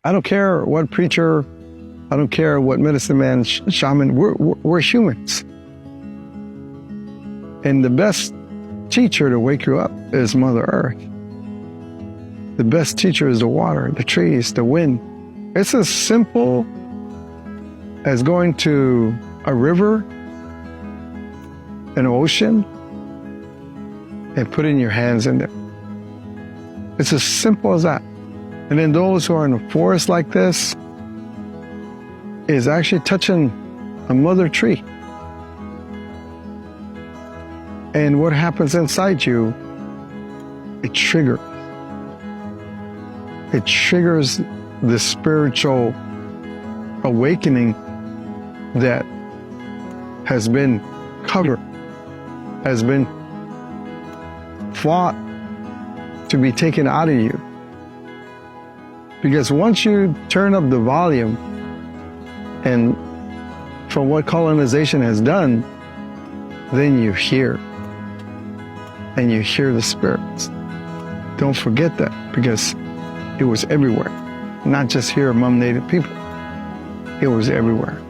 I don't care what preacher, I don't care what medicine man, shaman, we're humans. And the best teacher to wake you up is Mother Earth. The best teacher is the water, the trees, the wind. It's as simple as going to a river, an ocean, and putting your hands in there. It's as simple as that. And then those who are in a forest like this is actually touching a mother tree. And what happens inside you, it triggers. It triggers the spiritual awakening that has been covered, has been fought to be taken out of you. Because once you turn up the volume, and from what colonization has done, then you hear. And you hear the spirits. Don't forget that, because it was everywhere. Not just here among Native people. It was everywhere.